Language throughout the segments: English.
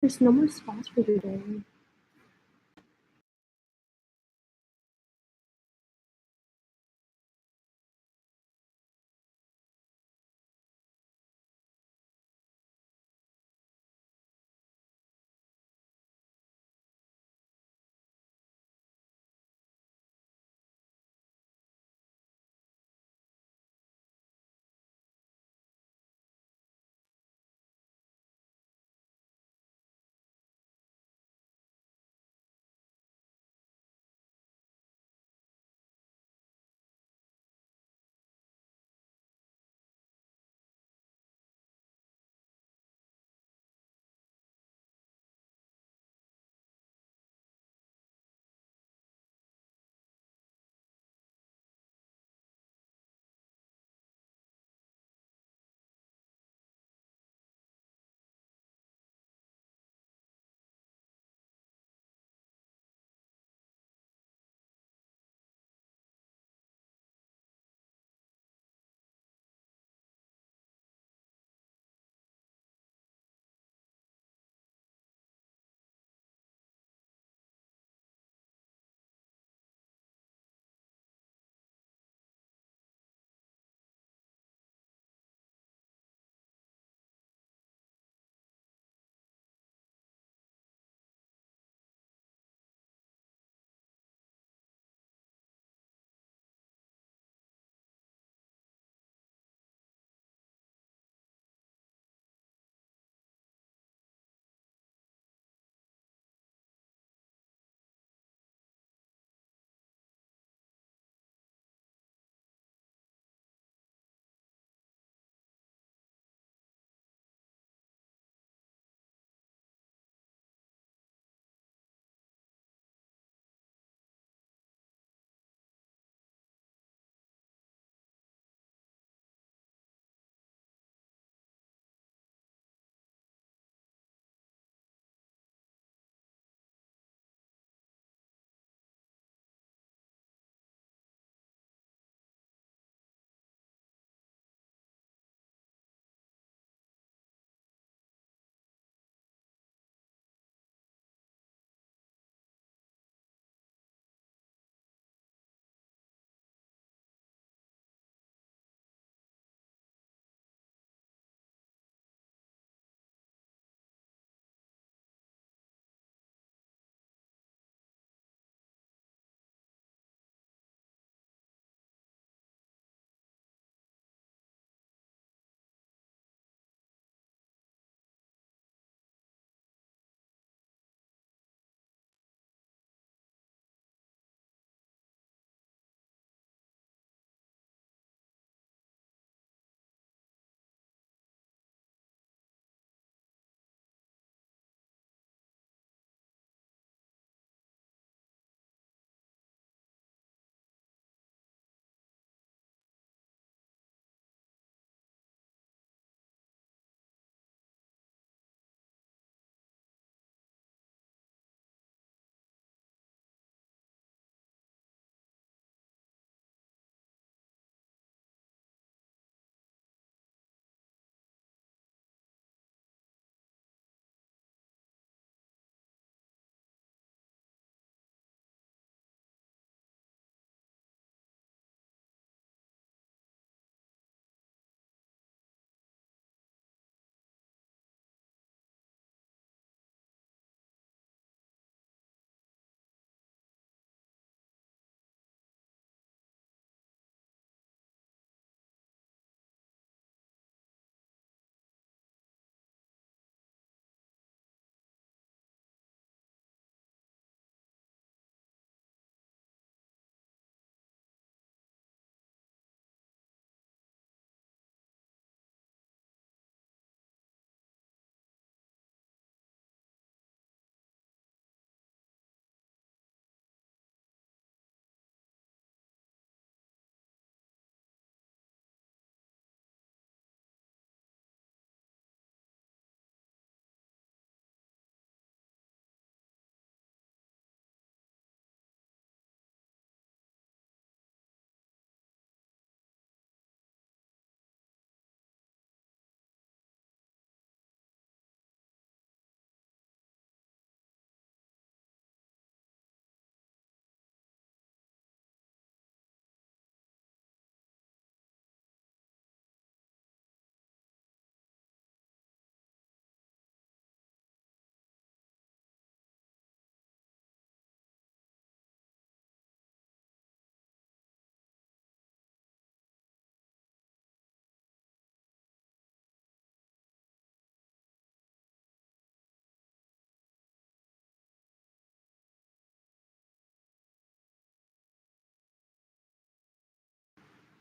There's no more spots for today.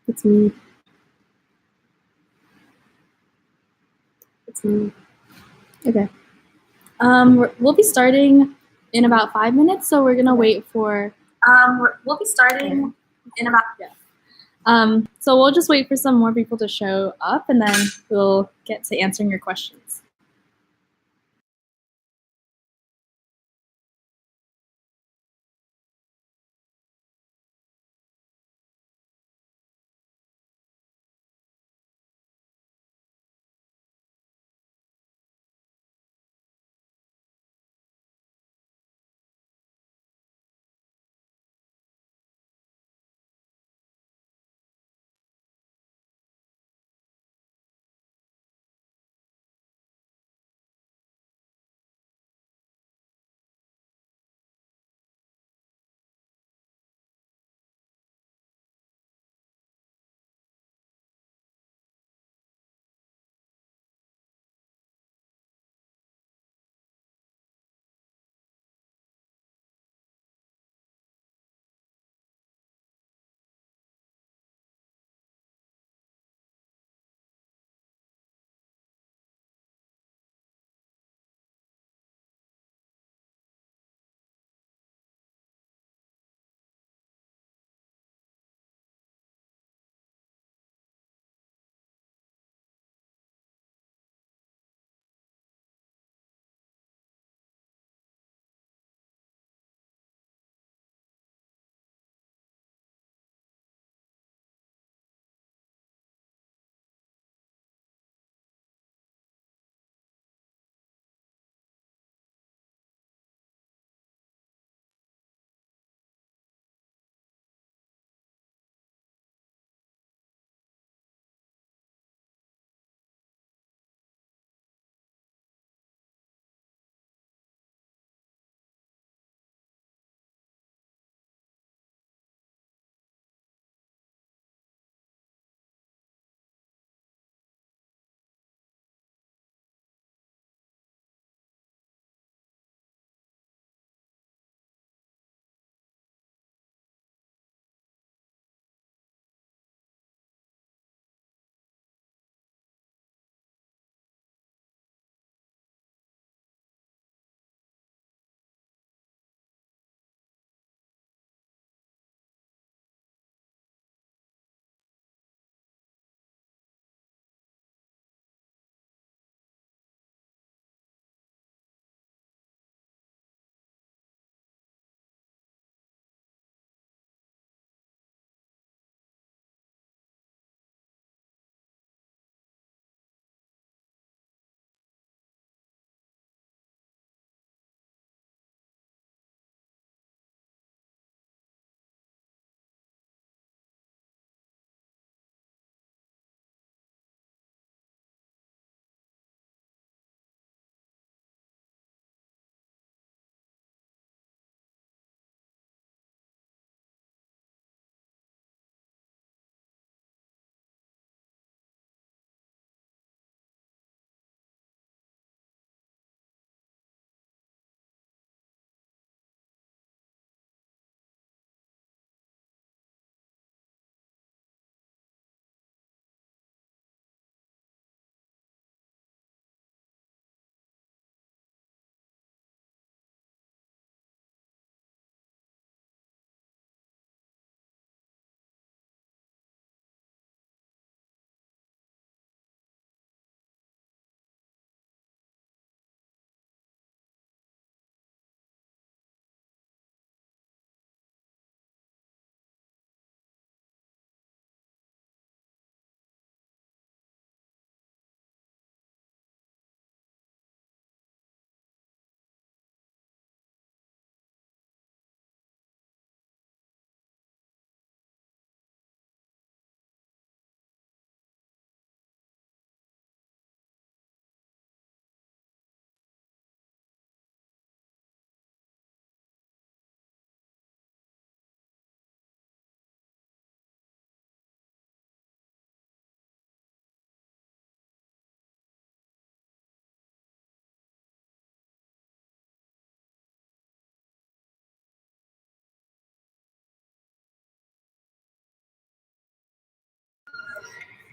It's me. It's me. Okay. We'll be starting in about 5 minutes, so we're gonna wait for. We'll be starting in about. Yeah. So we'll just wait for some more people to show up, and then we'll get to answering your questions.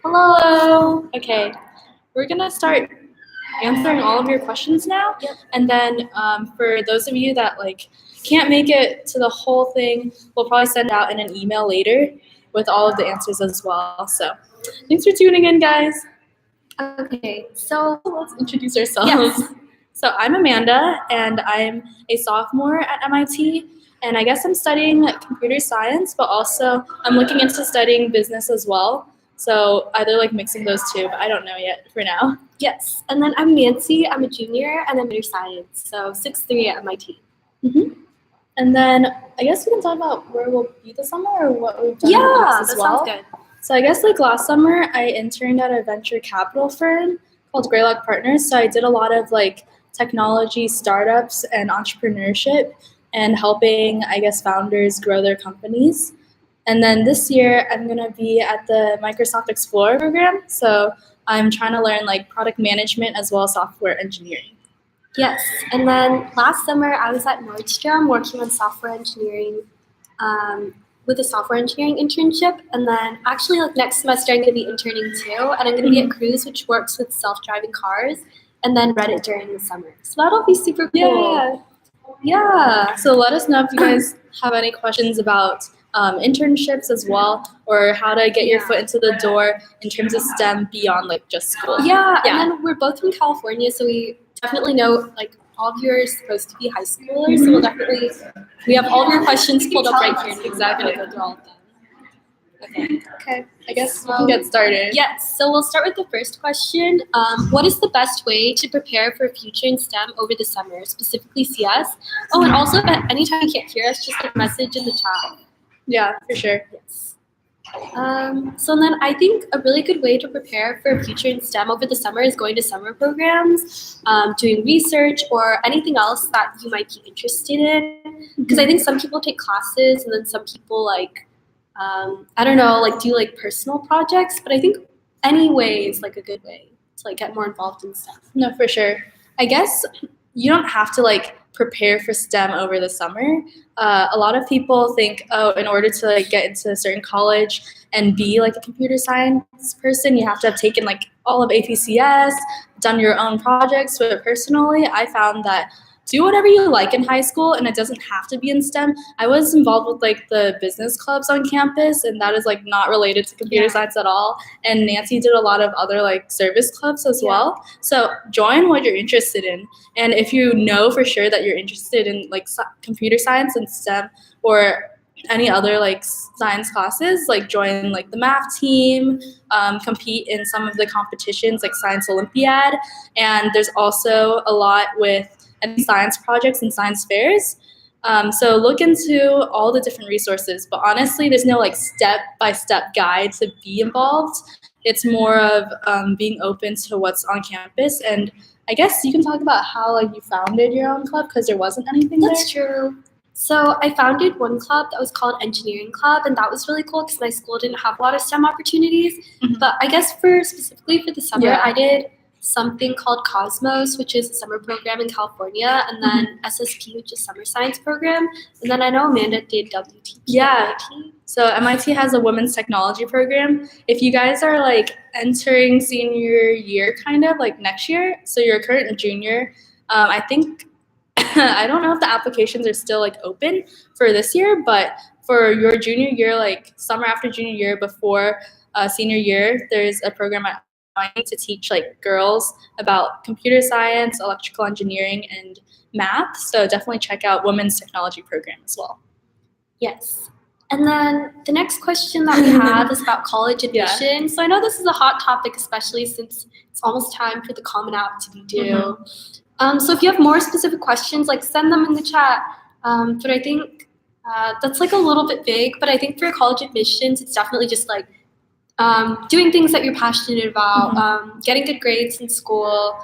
Hello. Okay, we're gonna start answering all of your questions now. Yep. And then for those of you that like can't make it to the whole thing, we'll probably send out in an email later with all of the answers as well. So thanks for tuning in, guys. Okay, so Let's introduce ourselves. Yes. So I'm Amanda, and I'm a sophomore at MIT. And I guess I'm studying computer science, but also I'm looking into studying business as well. So either like mixing those two, but I don't know yet for now. yes, and then I'm Nancy. I'm a junior and I'm in computer science, so 6'3" at MIT. And then I guess we can talk about where we'll be this summer or what we've done Yeah, as that well. sounds good. So I guess like last summer, I interned at a venture capital firm called Greylock Partners. So I did a lot of like technology startups and entrepreneurship and helping, I guess, founders grow their companies. And then this year, I'm going to be at the Microsoft Explorer program. So I'm trying to learn like product management as well as software engineering. Yes, and then last summer I was at Nordstrom working on software engineering with a software engineering internship. And then actually like next semester I'm going to be interning too, and I'm going to be at Cruise, which works with self-driving cars, and then Reddit during the summer. So that'll be super cool. Yeah. So let us know if you guys have any questions about internships as well, or how to get your foot into the door in terms of STEM beyond like just school. Yeah, and then we're both from California, so we definitely know like all of you are supposed to be high schoolers, so we have all of your questions pulled up right here. Exactly. We're gonna go through all of them. Okay. I guess we can get started. Yes, so we'll start with the first question. What is the best way to prepare for a future in STEM over the summer, specifically CS? Oh, and also, at anytime you can't hear us, just a message in the chat. Yeah, for sure. Yes. So then I think a really good way to prepare for a future in STEM over the summer is going to summer programs, doing research, or anything else that you might be interested in. Because I think some people take classes and then some people like, I don't know, like do like personal projects. But I think any way is like a good way to like get more involved in STEM. No, for sure. I guess you don't have to like prepare for STEM over the summer. A lot of people think, oh, in order to like get into a certain college and be like a computer science person, you have to have taken like all of APCS, done your own projects. But personally, I found that do whatever you like in high school, and it doesn't have to be in STEM. I was involved with like the business clubs on campus, and that is like not related to computer science at all. And Nancy did a lot of other like service clubs as well. So join what you're interested in. And if you know for sure that you're interested in like computer science and STEM or any other like science classes, like join like the math team, compete in some of the competitions like Science Olympiad. And there's also a lot with science projects and science fairs. So look into all the different resources, but honestly, there's no like step-by-step guide to be involved. It's more of being open to what's on campus. And I guess you can talk about how like you founded your own club because there wasn't anything there. That's true. So I founded one club that was called Engineering Club, and that was really cool because my school didn't have a lot of STEM opportunities. But I guess specifically for the summer, I did something called Cosmos, which is a summer program in California, and then SSP, which is summer science program. And then I know Amanda did WTP. Yeah. So MIT has a women's technology program. If you guys are like entering senior year kind of like next year, so you're a current junior, I think, I don't know if the applications are still like open for this year, but for your junior year, like summer after junior year before senior year, there's a program at to teach like girls about computer science, electrical engineering, and math. So definitely check out Women's Technology Program as well. Yes. And then the next question that we have is about college admission. So I know this is a hot topic, especially since it's almost time for the Common App to be due. So if you have more specific questions, like send them in the chat. But I think that's like a little bit vague, but I think for college admissions, it's definitely just like doing things that you're passionate about, getting good grades in school,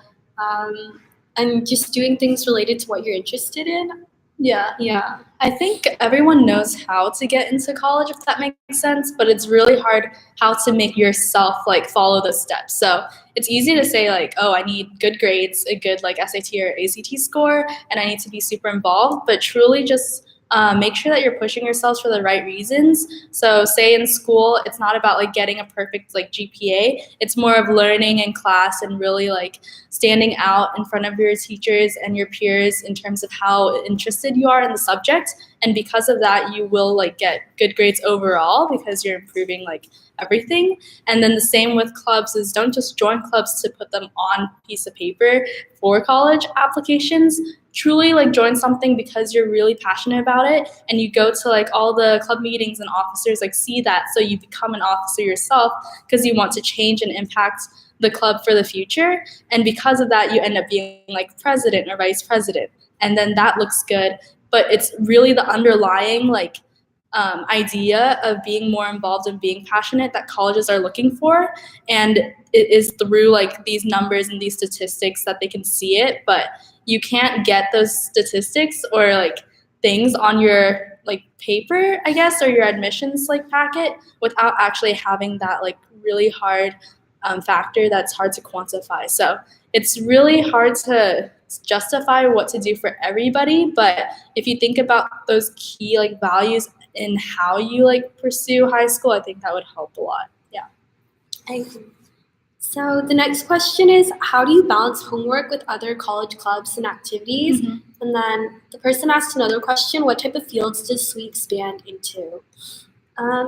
and just doing things related to what you're interested in. Yeah. I think everyone knows how to get into college, if that makes sense, but it's really hard how to make yourself like follow the steps. So it's easy to say like, oh, I need good grades, a good like SAT or ACT score, and I need to be super involved, but truly just make sure that you're pushing yourselves for the right reasons. So say in school, it's not about like getting a perfect like GPA. It's more of learning in class and really like standing out in front of your teachers and your peers in terms of how interested you are in the subject. And because of that, you will like get good grades overall because you're improving like everything. And then the same with clubs is don't just join clubs to put them on a piece of paper for college applications. Truly like join something because you're really passionate about it, and you go to like all the club meetings and officers like see that, so you become an officer yourself because you want to change and impact the club for the future. And because of that, you end up being like president or vice president, and then that looks good. But it's really the underlying like idea of being more involved and being passionate that colleges are looking for, and it is through like these numbers and these statistics that they can see it. But you can't get those statistics or like things on your like paper, I guess, or your admissions like packet without actually having that like really hard factor that's hard to quantify. So it's really hard to justify what to do for everybody, but if you think about those key like values in how you like pursue high school, I think that would help a lot. Yeah. I agree. So the next question is, how do you balance homework with other college clubs and activities? Mm-hmm. And then the person asked another question, what type of fields does SWE expand into?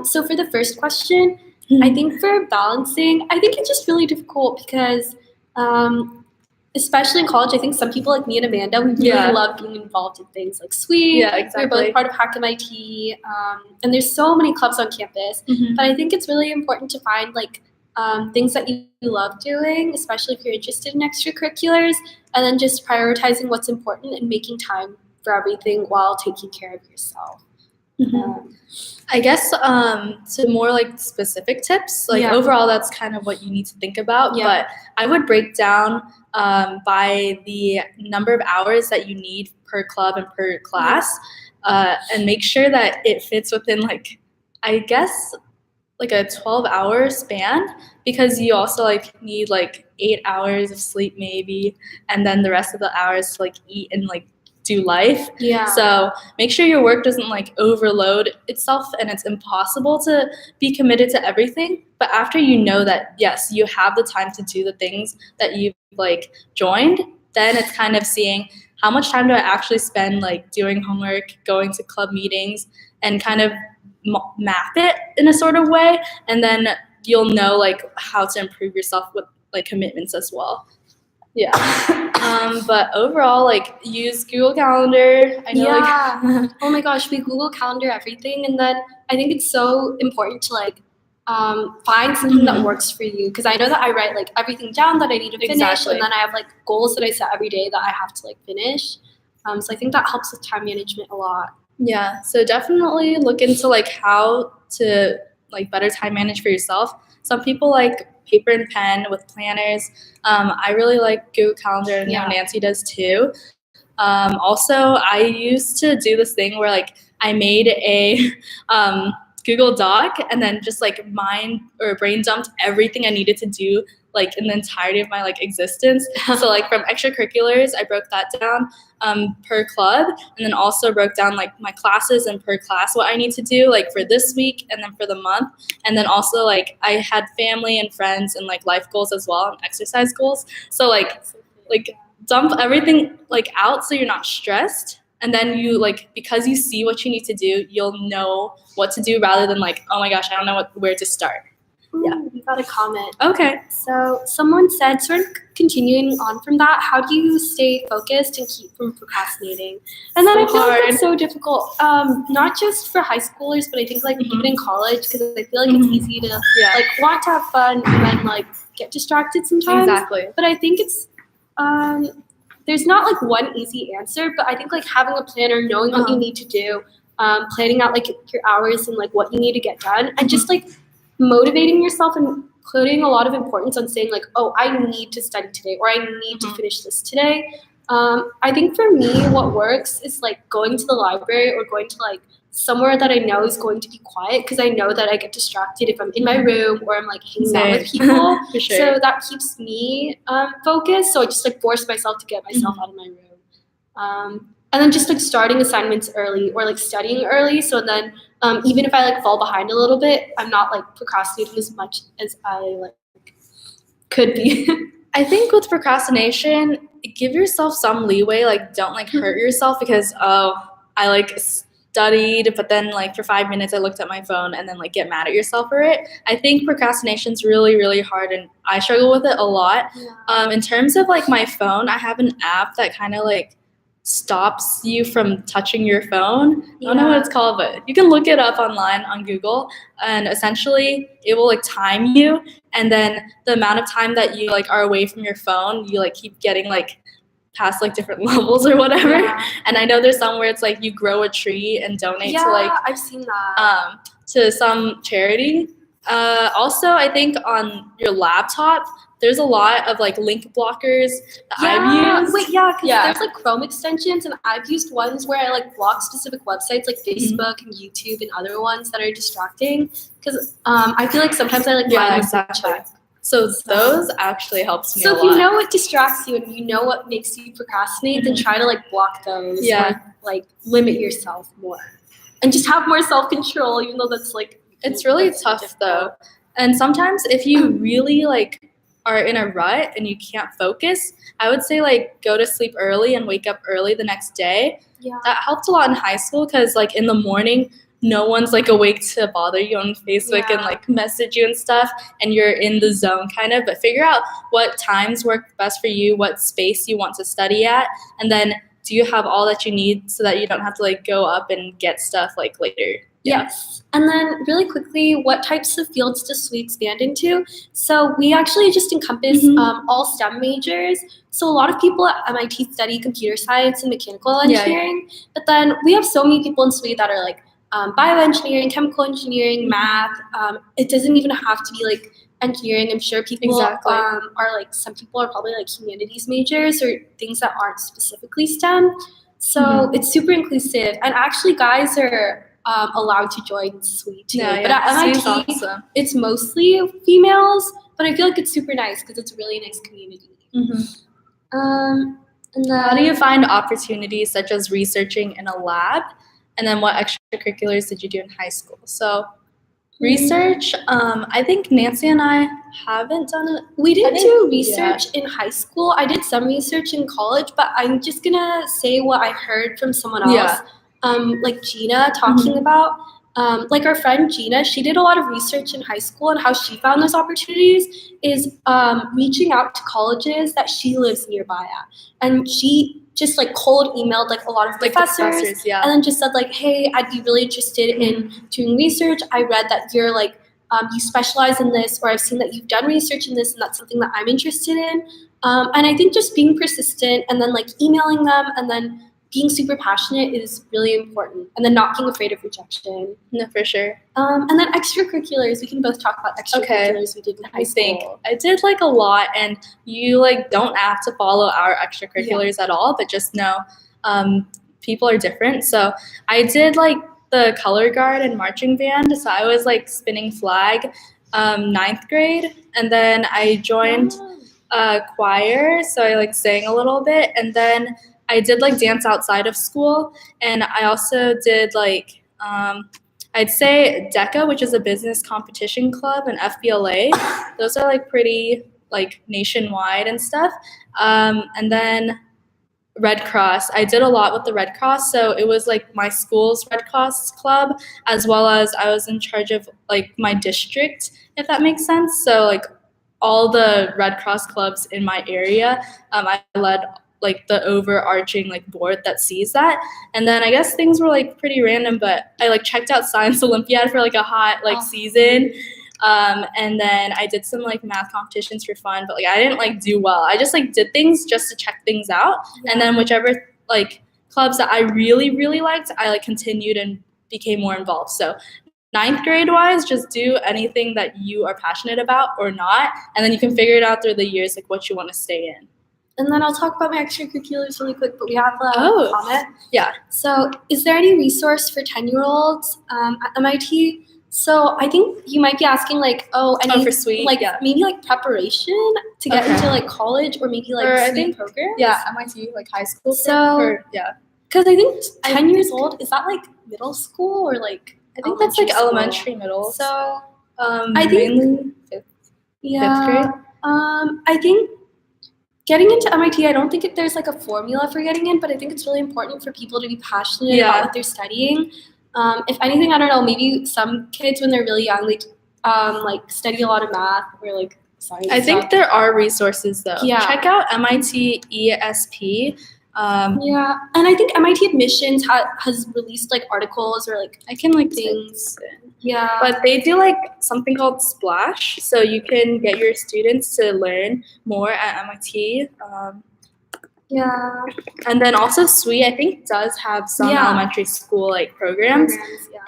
So for the first question, I think for balancing, I think it's just really difficult because especially in college, I think some people like me and Amanda, we really love being involved in things like SWE. Yeah, exactly. We're both part of Hack MIT, and there's so many clubs on campus. Mm-hmm. But I think it's really important to find like things that you love doing, especially if you're interested in extracurriculars, and then just prioritizing what's important and making time for everything while taking care of yourself. Mm-hmm. I guess to more like specific tips, like overall that's kind of what you need to think about, but I would break down by the number of hours that you need per club and per class, and make sure that it fits within like, I guess, like a 12-hour span, because you also like need like 8 hours of sleep maybe, and then the rest of the hours to like eat and like do life. So make sure your work doesn't like overload itself and it's impossible to be committed to everything. But after you know that, yes, you have the time to do the things that you've like joined, then it's kind of seeing how much time do I actually spend like doing homework, going to club meetings, and kind of map it in a sort of way. And then you'll know like how to improve yourself with like commitments as well. But overall, like, use Google Calendar. I know, like, oh my gosh, we Google Calendar everything, and then I think it's so important to like find something that works for you, because I know that I write like everything down that I need to finish, and then I have like goals that I set every day that I have to like finish. So I think that helps with time management a lot. Yeah, so definitely look into like how to like better time manage for yourself. Some people like paper and pen with planners. I really like Google Calendar, and Nancy does too. Also, I used to do this thing where like I made a Google Doc and then just like brain dumped everything I needed to do like in the entirety of my like existence. So like from extracurriculars, I broke that down per club, and then also broke down like my classes and per class what I need to do like for this week and then for the month. And then also like I had family and friends and like life goals as well and exercise goals. So like dump everything like out so you're not stressed. And then you like, because you see what you need to do, you'll know what to do rather than like, oh my gosh, I don't know where to start. Ooh, we got a comment. Okay. So someone said, sort of continuing on from that, how do you stay focused and keep from procrastinating? And then I feel like it's so difficult, not just for high schoolers, but I think like even in college, because I feel like it's easy to like want to have fun and then like get distracted sometimes. Exactly. But I think it's there's not like one easy answer, but I think like having a planner, knowing what you need to do, planning out like your hours and like what you need to get done, and just like motivating yourself and putting a lot of importance on saying like, oh, I need to study today, or I need to finish this today. I think for me, what works is like going to the library or going to like somewhere that I know is going to be quiet, because I know that I get distracted if I'm in my room or I'm like hanging out with people. For sure. So that keeps me focused. So I just like force myself to get myself out of my room. And then just like starting assignments early or like studying early. So then even if I like fall behind a little bit, I'm not like procrastinating as much as I like could be. I think with procrastination, give yourself some leeway. Like, don't like hurt yourself because, oh, I like studied, but then like for 5 minutes I looked at my phone, and then like get mad at yourself for it. I think procrastination is really, really hard, and I struggle with it a lot. In terms of like my phone, I have an app that kind of like stops you from touching your phone. I don't know what it's called, but you can look it up online on Google, and essentially it will like time you, and then the amount of time that you like are away from your phone, you like keep getting like past like different levels or whatever. And I know there's some where it's like you grow a tree and donate to like I've seen that. To some charity. Also, I think on your laptop, there's a lot of like link blockers that I've used. Because there's like Chrome extensions, and I've used ones where I like block specific websites like Facebook and YouTube and other ones that are distracting. Because I feel like sometimes I like check. So those actually helps me a lot. So if you know what distracts you and you know what makes you procrastinate, then try to like block those. Yeah. Like limit yourself more, and just have more self-control, even though that's like. It's really tough though. And sometimes if you really like are in a rut and you can't focus, I would say like go to sleep early and wake up early the next day. Yeah. That helped a lot in high school because like in the morning, no one's like awake to bother you on Facebook and like message you and stuff, and you're in the zone kind of. But figure out what times work best for you, what space you want to study at, and then do you have all that you need so that you don't have to like go up and get stuff like later. Yes. And then really quickly, what types of fields does SWE expand into? So we actually just encompass all STEM majors. So a lot of people at MIT study computer science and mechanical engineering, but then we have so many people in SWE that are like bioengineering, chemical engineering, math. It doesn't even have to be like engineering. I'm sure people are like, some people are probably like humanities majors or things that aren't specifically STEM. So it's super inclusive. And actually guys are allowed to join SWE too. But at MIT, it's mostly females, but I feel like it's super nice because it's a really nice community. And then, how do you find opportunities such as researching in a lab? And then what extracurriculars did you do in high school? So research, I think Nancy and I haven't done it. We didn't do research in high school. I did some research in college, but I'm just going to say what I heard from someone else. Like Gina talking about, like our friend Gina, she did a lot of research in high school, and how she found those opportunities is reaching out to colleges that she lives nearby at. And she just like cold emailed like a lot of professors and then just said like, hey, I'd be really interested in doing research. I read that you're like, you specialize in this, or I've seen that you've done research in this, and that's something that I'm interested in. And I think just being persistent and then like emailing them and then being super passionate is really important, and then not being afraid of rejection. No, for sure. And then extracurriculars, we can both talk about extracurriculars we did in high school. I did like a lot, and you like don't have to follow our extracurriculars at all, but just know people are different. So I did like the color guard and marching band, so I was like spinning flag 9th grade, and then I joined choir, so I like sang a little bit, and then I did like dance outside of school, and I also did like I'd say DECA, which is a business competition club, and FBLA. Those are like pretty like nationwide and stuff. And then Red Cross. I did a lot with the Red Cross, so it was like my school's Red Cross club, as well as I was in charge of like my district, if that makes sense. So like all the Red Cross clubs in my area, I led like the overarching like board that sees that. And then I guess things were like pretty random, but I like checked out Science Olympiad for like a hot like season. And then I did some like math competitions for fun, but like I didn't like do well. I just like did things just to check things out. And then whichever like clubs that I really, really liked, I like continued and became more involved. So 9th grade wise, just do anything that you are passionate about or not. And then you can figure it out through the years, like what you want to stay in. And then I'll talk about my extracurriculars really quick, but we have a comment. Yeah. So is there any resource for 10-year-olds at MIT? So I think you might be asking like, any for SWE, like maybe like preparation to get into like college, or maybe like SWE program? Yeah, MIT like high school. So Because I think 10 years old, is that like middle school or like I think that's like school? elementary, middle. So I think mainly fifth grade. I think getting into MIT, I don't think there's like a formula for getting in, but I think it's really important for people to be passionate about what they're studying. If anything, I don't know, maybe some kids when they're really young, they like study a lot of math or like science. I think there are resources though. Yeah. Check out MIT ESP. Yeah, and I think MIT Admissions has released like articles or like I can like things. Yeah, but they do like something called Splash, so you can get your students to learn more at MIT. Yeah, and then also SWE, I think, does have some elementary school like programs.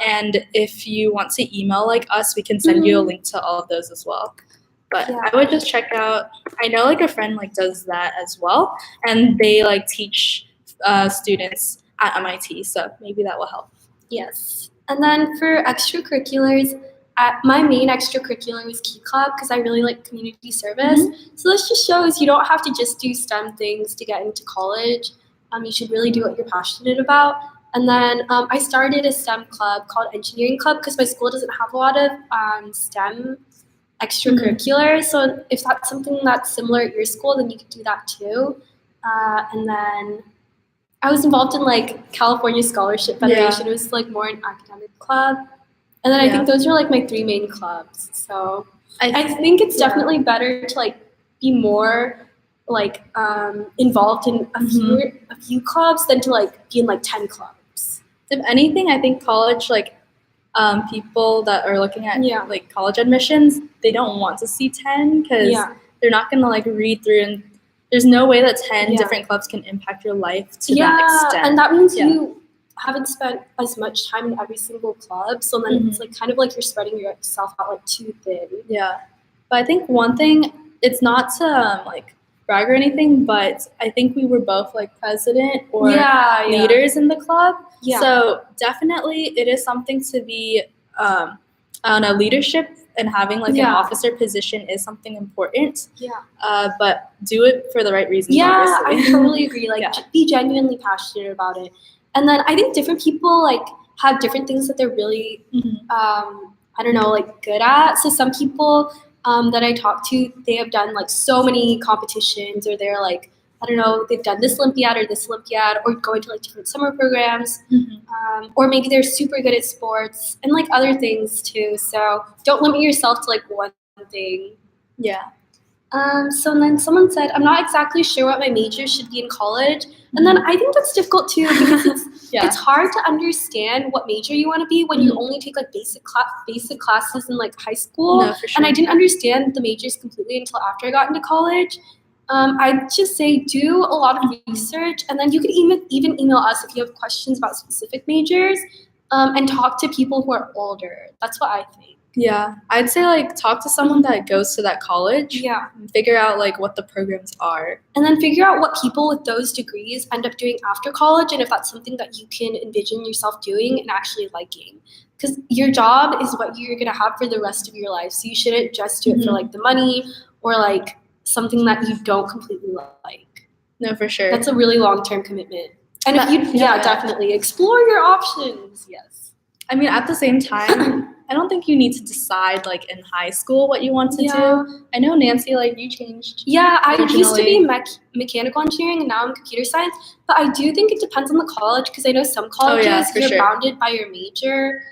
And if you want to email like us, we can send you a link to all of those as well. But I would just check out. I know like a friend like does that as well, and they like teach students at MIT, so maybe that will help. Yes. And then for extracurriculars, my main extracurricular was Key Club because I really like community service. So this just shows you don't have to just do STEM things to get into college. You should really do what you're passionate about. And then I started a STEM club called Engineering Club because my school doesn't have a lot of STEM extracurriculars. So if that's something that's similar at your school, then you could do that too. And then I was involved in like California Scholarship Federation. It was like more an academic club. And then I think those are like my 3 main clubs. So I think it's definitely better to like be more like involved in a few clubs than to like be in like 10 clubs. If anything, I think college like people that are looking at like college admissions, they don't want to see 10 because they're not gonna like read through, and there's no way that 10 different clubs can impact your life to that extent. And that means you haven't spent as much time in every single club, so then it's like kind of like you're spreading yourself out like too thin. Yeah, but I think one thing, it's not to like brag or anything, but I think we were both like president or leaders in the club. Yeah. So definitely it is something to be on a leadership, and having like an officer position is something important. Yeah. But do it for the right reasons. Yeah, I totally agree. Like be genuinely passionate about it. And then I think different people like have different things that they're really I don't know, like good at. So some people that I talk to, they have done like so many competitions, or they're like, I don't know, they've done this Olympiad or this Olympiad, or going to like different summer programs, or maybe they're super good at sports and like other things too. So don't limit yourself to like one thing. Yeah. So then someone said, I'm not exactly sure what my major should be in college. And then I think that's difficult too, because it's hard to understand what major you want to be when you only take like basic classes in like high school. No, for sure. And I didn't understand the majors completely until after I got into college. I'd just say do a lot of research, and then you could even email us if you have questions about specific majors, and talk to people who are older. That's what I think. Yeah, I'd say like talk to someone that goes to that college. Yeah. And figure out like what the programs are. And then figure out what people with those degrees end up doing after college, and if that's something that you can envision yourself doing and actually liking. Because your job is what you're going to have for the rest of your life. So you shouldn't just do it for like the money or like something that you don't completely like. No, for sure. That's a really long-term commitment. And if you, definitely explore your options. Yes. I mean, at the same time, I don't think you need to decide like in high school what you want to do. I know, Nancy, like you changed. Yeah, I used to be mechanical engineering, and now I'm computer science. But I do think it depends on the college, because I know some colleges you're bounded by your major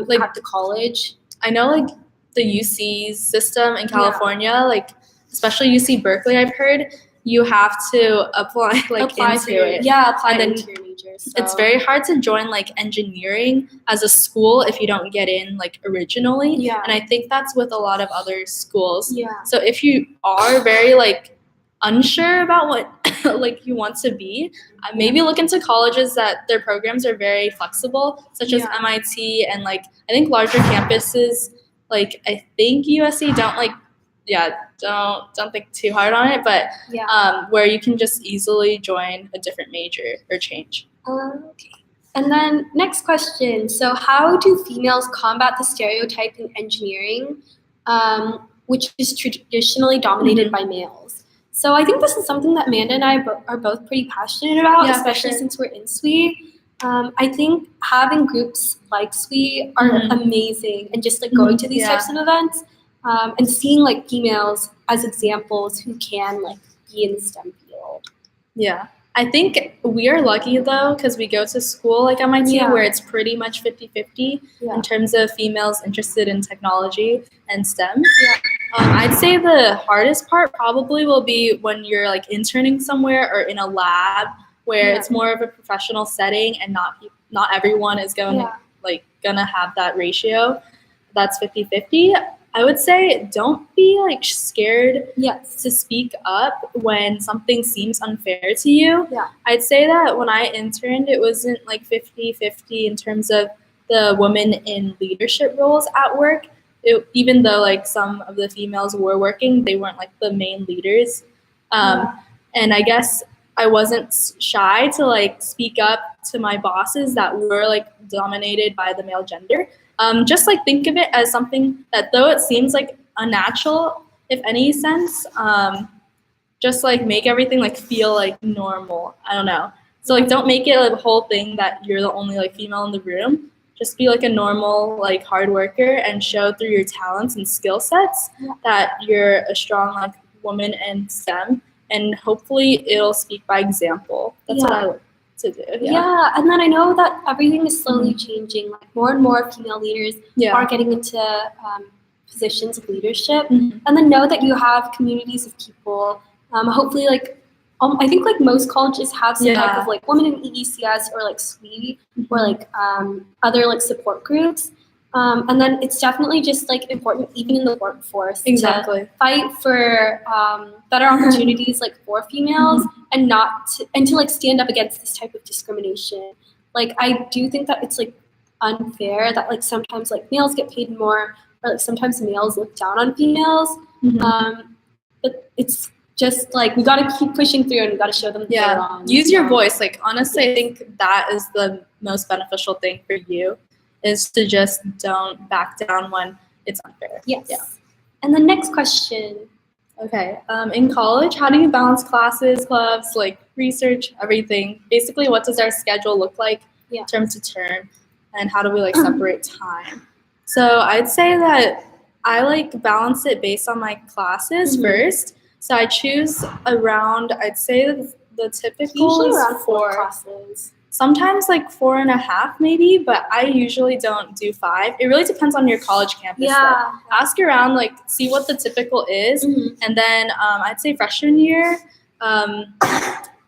like at the college. I know like the UC system in California, like especially UC Berkeley, I've heard you have to apply into it. Yeah, apply into your major. So. It's very hard to join like engineering as a school if you don't get in like originally. Yeah. And I think that's with a lot of other schools. Yeah. So if you are very like unsure about what like you want to be, maybe look into colleges that their programs are very flexible, such as MIT, and like I think larger campuses, like I think USC don't think too hard on it, but where you can just easily join a different major or change. Okay. And then next question. So how do females combat the stereotype in engineering, which is traditionally dominated by males? So I think this is something that Amanda and I are both pretty passionate about, Yeah, for especially sure. since we're in SWE. I think having groups like SWE are amazing, and just like going to these types of events and seeing like females as examples who can like be in the STEM field. Yeah. I think we are lucky though, because we go to school like MIT Yeah. where it's pretty much 50-50 Yeah. in terms of females interested in technology and STEM. Yeah. I'd say the hardest part probably will be when you're like interning somewhere or in a lab where it's more of a professional setting and not everyone is gonna have that ratio. That's 50-50. I would say don't be like scared to speak up when something seems unfair to you. Yeah. I'd say that when I interned, it wasn't like 50-50 in terms of the women in leadership roles at work. Even though like some of the females were working, they weren't like the main leaders. And I guess I wasn't shy to like speak up to my bosses that were like dominated by the male gender. Just like think of it as something that though it seems like unnatural, if any sense, just like make everything like feel like normal. I don't know. So like don't make it like a whole thing that you're the only like female in the room. Just be like a normal like hard worker and show through your talents and skill sets that you're a strong like woman in STEM, and hopefully it'll speak by example. That's what I like to do. Yeah, and then I know that everything is slowly changing. Like more and more female leaders are getting into positions of leadership, and then know that you have communities of people. Hopefully, like I think like most colleges have some type of like women in EECS or like SWE or like other like support groups. And then it's definitely just like important even in the workforce to fight for better opportunities like for females and to like stand up against this type of discrimination. Like I do think that it's like unfair that like sometimes like males get paid more or like sometimes males look down on females. But it's just like we gotta keep pushing through and we gotta show them that they're wrong. Use your voice. Like honestly, I think that is the most beneficial thing for you, is to just don't back down when it's unfair. Yes. Yeah. And the next question. Okay. In college, how do you balance classes, clubs, like research, everything? Basically, what does our schedule look like term to term, and how do we like separate time? So I'd say that I like balance it based on my classes first. So I choose around, I'd say the typical usually is around 4 classes. Sometimes like 4.5 maybe, but I usually don't do 5. It really depends on your college campus. Yeah. Though. Ask around, like see what the typical is, and then I'd say freshman year,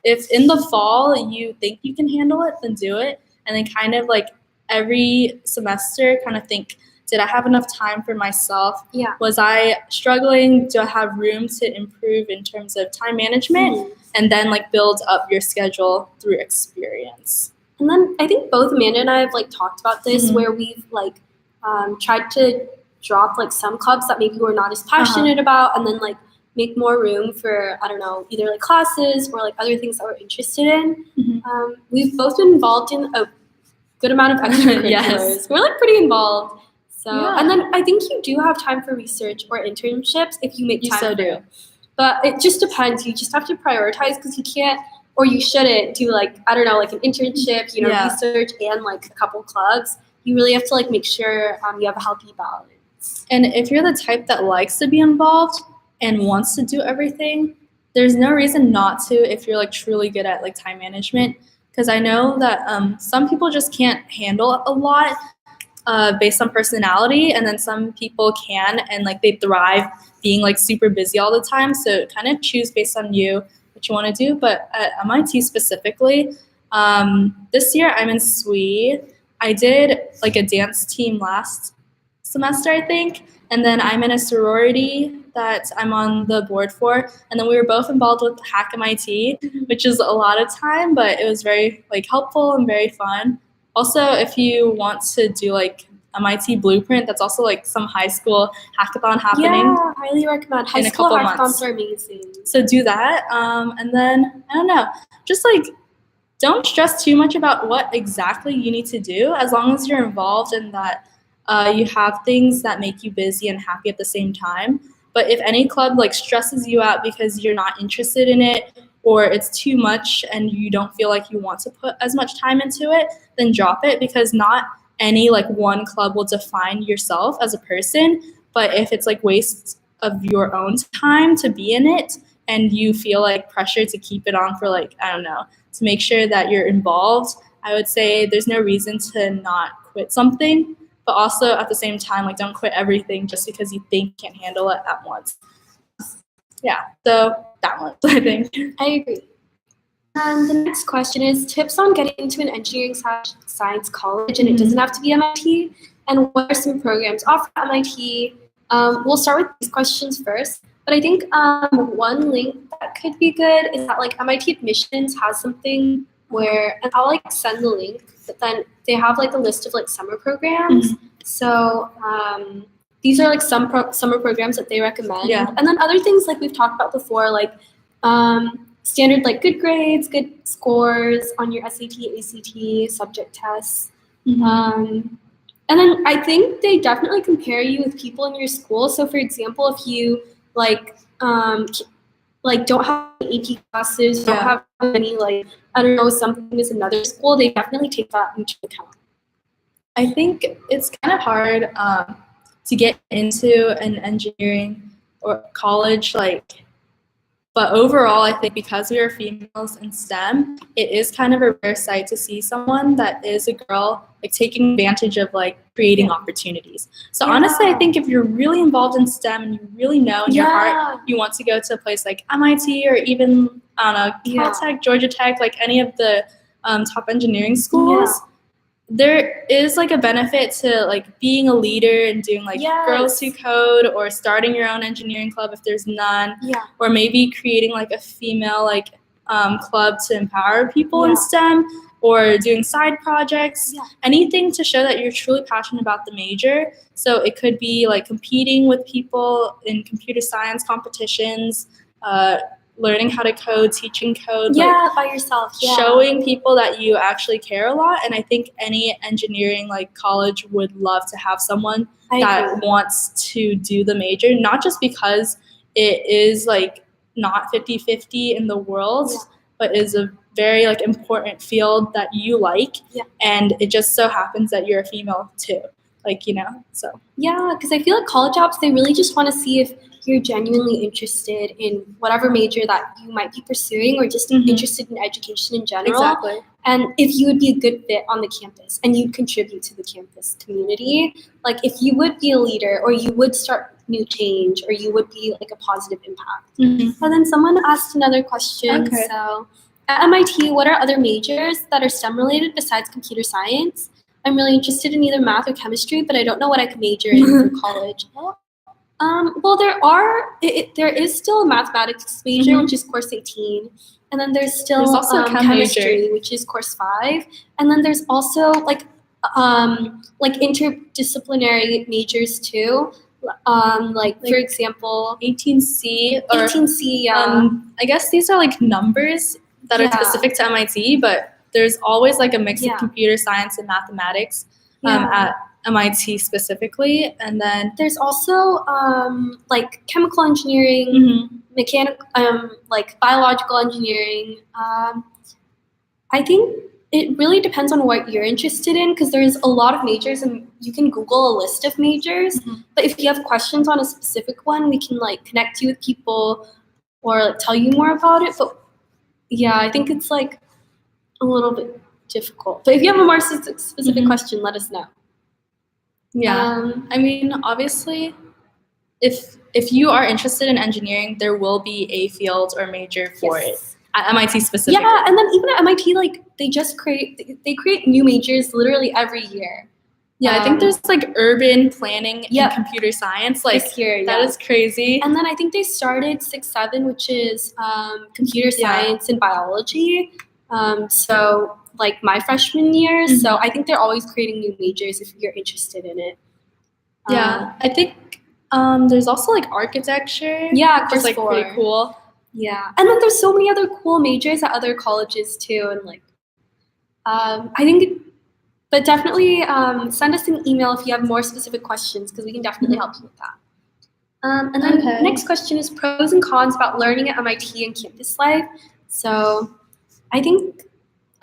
if in the fall you think you can handle it, then do it, and then kind of like every semester kind of think, did I have enough time for myself? Yeah. Was I struggling? Do I have room to improve in terms of time management? And then like build up your schedule through experience. And then I think both Amanda and I have like talked about this where we've like tried to drop like some clubs that maybe we're not as passionate about, and then like make more room for, I don't know, either like classes or like other things that we're interested in. We've both been involved in a good amount of extracurriculars. We're like pretty involved. So, and then I think you do have time for research or internships if you make time for it. But it just depends. You just have to prioritize because you can't or you shouldn't do like, I don't know, like an internship, research and like a couple clubs. You really have to like make sure you have a healthy balance. And if you're the type that likes to be involved and wants to do everything, there's no reason not to if you're like truly good at like time management. Because I know that some people just can't handle a lot. Based on personality, and then some people can and like they thrive being like super busy all the time, so kind of choose based on you what you want to do. But at MIT specifically, this year I'm in SWE. I did like a dance team last semester, I think, and then I'm in a sorority that I'm on the board for, and then we were both involved with Hack MIT, which is a lot of time, but it was very like helpful and very fun. Also, if you want to do like MIT Blueprint, that's also like some high school hackathon happening. Yeah, highly recommend. High school hackathons are amazing. So do that. And then, I don't know, just like don't stress too much about what exactly you need to do, as long as you're involved in that you have things that make you busy and happy at the same time. But if any club like stresses you out because you're not interested in it, or it's too much and you don't feel like you want to put as much time into it, then drop it, because not any like one club will define yourself as a person. But if it's like waste of your own time to be in it and you feel like pressure to keep it on for like, I don't know, to make sure that you're involved, I would say there's no reason to not quit something. But also at the same time, like, don't quit everything just because you think you can't handle it at once. Yeah, so balance, I think. I agree. And the next question is tips on getting into an engineering/science college, and it doesn't have to be MIT. And what are some programs offered at MIT? We'll start with these questions first. But I think one link that could be good is that like MIT Admissions has something where, and I'll like send the link, but then they have like a list of like summer programs. So these are like some summer programs that they recommend. Yeah. And then other things like we've talked about before, like standard like good grades, good scores on your SAT, ACT, subject tests. And then I think they definitely compare you with people in your school. So for example, if you like don't have any AP classes, don't have any like, I don't know, something is another school, they definitely take that into account. I think it's kind of hard to get into an engineering or college, like, but overall, I think because we are females in STEM, it is kind of a rare sight to see someone that is a girl like taking advantage of like creating opportunities. So honestly, I think if you're really involved in STEM and you really know in your heart you want to go to a place like MIT or even, I don't know, Caltech, Georgia Tech, like any of the top engineering schools, there is like a benefit to like being a leader and doing like Girls Who Code, or starting your own engineering club if there's none, or maybe creating like a female like club to empower people in STEM, or doing side projects, anything to show that you're truly passionate about the major. So it could be like competing with people in computer science competitions, learning how to code, teaching code, by yourself, showing people that you actually care a lot. And I think any engineering like college would love to have someone that wants to do the major, not just because it is like not 50-50 in the world, but is a very like important field that you like, and it just so happens that you're a female too, like, you know. So because I feel like college ops, they really just want to see if you're genuinely interested in whatever major that you might be pursuing, or just interested in education in general. And if you would be a good fit on the campus and you'd contribute to the campus community, like if you would be a leader, or you would start new change, or you would be like a positive impact. And then someone asked another question. So at MIT, what are other majors that are STEM related besides computer science? I'm really interested in either math or chemistry, but I don't know what I could major in for college. Well, there is still a mathematics major, which is course 18. And then there's also chemistry, which is course 5. And then there's also like interdisciplinary majors too. For example, 18C. 18C, I guess these are like numbers that are specific to MIT, but there's always like a mix of computer science and mathematics at MIT specifically. And then there's also like chemical engineering, mechanical, like biological engineering. I think it really depends on what you're interested in, because there's a lot of majors and you can Google a list of majors. But if you have questions on a specific one, we can like connect you with people or like tell you more about it. But I think it's like a little bit difficult. But if you have a more specific question, let us know. I mean, obviously, if you are interested in engineering, there will be a field or major for it at MIT specifically. And then even at MIT, like they create new majors literally every year. I think there's like urban planning and computer science. Like this year, that is crazy. And then I think they started 6-7, which is computer science and biology. So like my freshman year. So I think they're always creating new majors if you're interested in it. I think there's also like architecture. Which is like pretty cool. And then there's so many other cool majors at other colleges too. And like, I think, but definitely send us an email if you have more specific questions, because we can definitely help you with that. And then Okay. next question is pros and cons about learning at MIT and campus life. So I think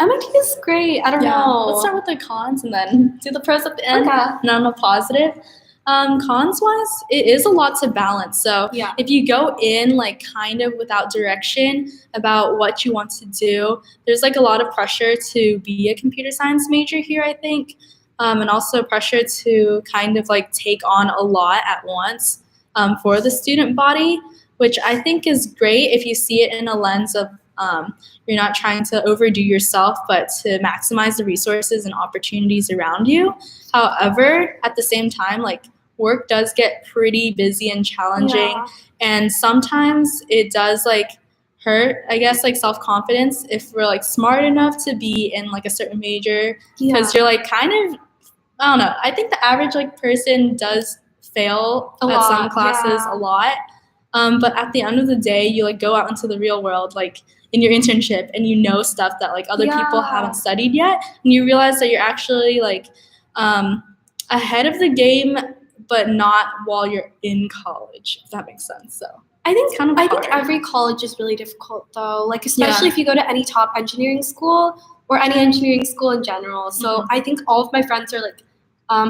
MIT is great. I don't know. Let's start with the cons and then do the pros at the end. Okay. And on the positive. Cons wise, it is a lot to balance. So Yeah. if you go in like kind of without direction about what you want to do, there's like a lot of pressure to be a computer science major here, I think. And also pressure to kind of like take on a lot at once for the student body, which I think is great if you see it in a lens of you're not trying to overdo yourself, but to maximize the resources and opportunities around you. However, at the same time, like work does get pretty busy and challenging, Yeah. and sometimes it does like hurt, I guess, like self-confidence if we're like smart enough to be in like a certain major, because you're like kind of, I don't know, I think the average like person does fail A at lot, some classes yeah. a lot. But at the end of the day, you like go out into the real world, like in your internship, and you know stuff that like other people Yeah. haven't studied yet, and you realize that you're actually like ahead of the game, but not while you're in college, if that makes sense. So I think kind of I think hard. every college is really difficult though. Like especially Yeah. if you go to any top engineering school or any engineering school in general. So Mhm. I think all of my friends are like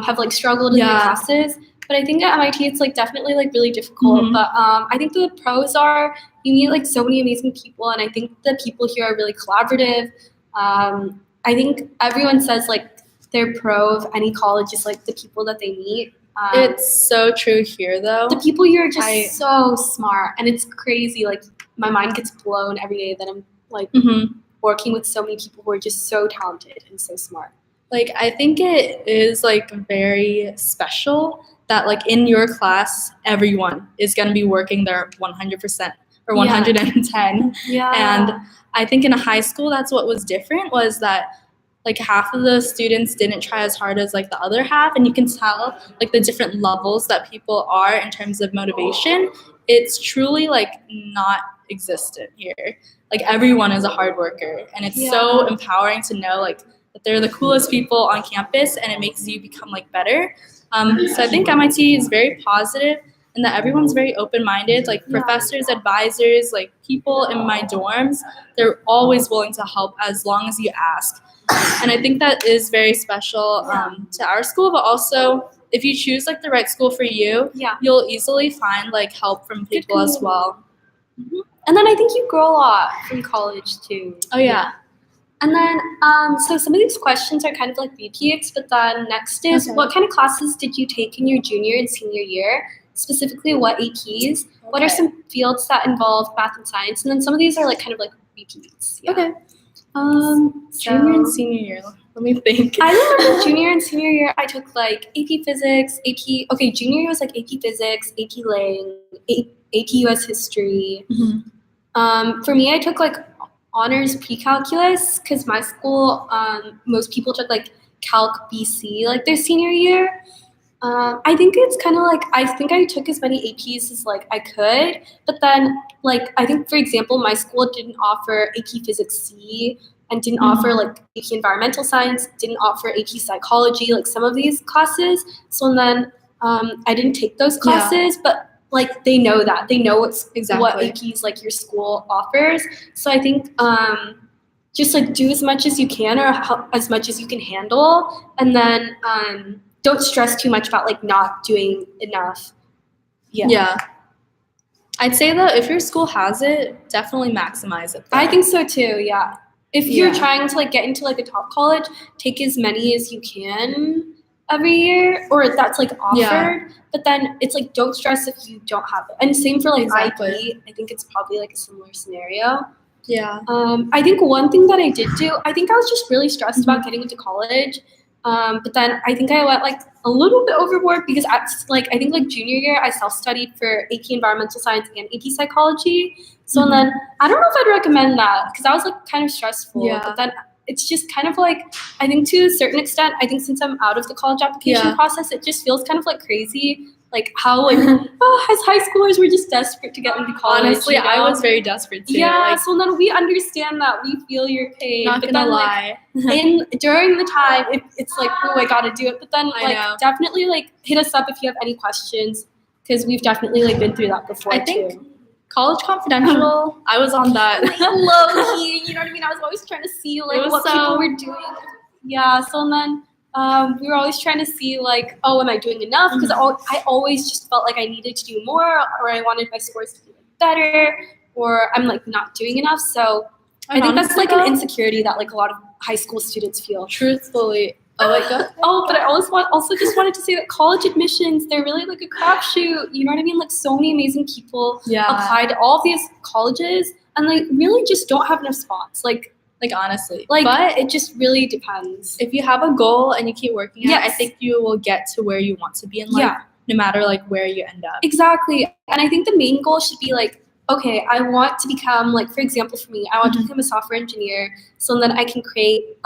have like struggled in their Yeah. classes. But I think at MIT it's like definitely like really difficult. Mhm. But I think the pros are you meet like so many amazing people, and I think the people here are really collaborative. I think everyone says like their pro of any college is like the people that they meet. It's so true here, though. The people here are just I- so smart, and it's crazy. Like my mind gets blown every day that I'm like Mhm. working with so many people who are just so talented and so smart. Like, I think it is like very special that like in your class, everyone is going to be working their 100% or 110. Yeah. And I think in a high school, that's what was different, was that like half of the students didn't try as hard as like the other half, and you can tell like the different levels that people are in terms of motivation. It's truly like not existent here. Like everyone is a hard worker, and it's so Yeah. empowering to know like that they're the coolest people on campus, and it makes you become like better. So I think MIT is very positive, and that everyone's very open-minded. Like Yeah. professors, advisors, like people in my dorms, they're always willing to help as long as you ask. And I think that is very special to our school, but also if you choose like the right school for you, Yeah. you'll easily find like help from people as community. well. And then I think you grow a lot from college too. Oh yeah. And then so some of these questions are kind of like repeats, but then next is Okay. what kind of classes did you take in your junior and senior year? Specifically, what APs? What are Okay. some fields that involve math and science? And then some of these are like kind of like repeats. Yeah. Okay. So- Junior and senior year. Let me think. I remember junior and senior year, I took like AP Physics, junior year was like AP Physics, AP Lang, AP US History. Mhm. For me, I took like honors pre-calculus because my school, most people took like Calc BC like their senior year. I think it's kind of like, I think I took as many APs as like I could, but then like, I think for example, my school didn't offer AP Physics C and didn't offer like AP Environmental Science, didn't offer AP Psychology, like some of these classes. So then I didn't take those Yeah. classes, but like they know that. They know what Exactly. APs like your school offers. So I think just like do as much as you can or as much as you can handle, and then don't stress too much about like not doing enough. Yeah. I'd say that if your school has it, definitely maximize it. I think so too. Yeah. If you're Yeah. trying to like get into like a top college, take as many as you can every year, or that's like offered. Yeah. But then it's like don't stress if you don't have it. And same for like Exactly. IP. I think it's probably like a similar scenario. Yeah. I think one thing that I did do, I think I was just really stressed about getting into college. But then I think I went like a little bit overboard because I think like junior year I self-studied for AP Environmental Science and AP Psychology. So Mhm. then I don't know if I'd recommend that because that was like kind of stressful. Yeah. But then it's just kind of like, I think to a certain extent, I think since I'm out of the college application Yeah. process, it just feels kind of like crazy. Like how like, as high schoolers, we're just desperate to get into college. Honestly, you know? I was very desperate too. Yeah, Like, so then we understand that, we feel your pain. not but gonna then, lie. during the time, it's like, oh, I gotta do it. But then, I like, know. definitely like hit us up if you have any questions, because we've definitely like been through that before. I think too. College Confidential, I was on that. Low key, you know what I mean? I was always trying to see like was what so- people were doing. Yeah, so and then we were always trying to see like, oh, am I doing enough? Because I always just felt like I needed to do more, or I wanted my scores to be better, or I'm like not doing enough. So I think that's like an insecurity that like a lot of high school students feel. Truthfully, oh wait, go. Oh, but I also just wanted to say that college admissions, they're really like a crapshoot. You know what I mean? Like so many amazing people apply to all of these colleges and they really just don't have enough spots. Like honestly, but it just really depends. If you have a goal and you keep working at it, I Yes. think you will get to where you want to be in life, no matter like where you end up. Exactly. And I think the main goal should be like, okay, I want to become like, for example, for me, I want to become a software engineer so then I can create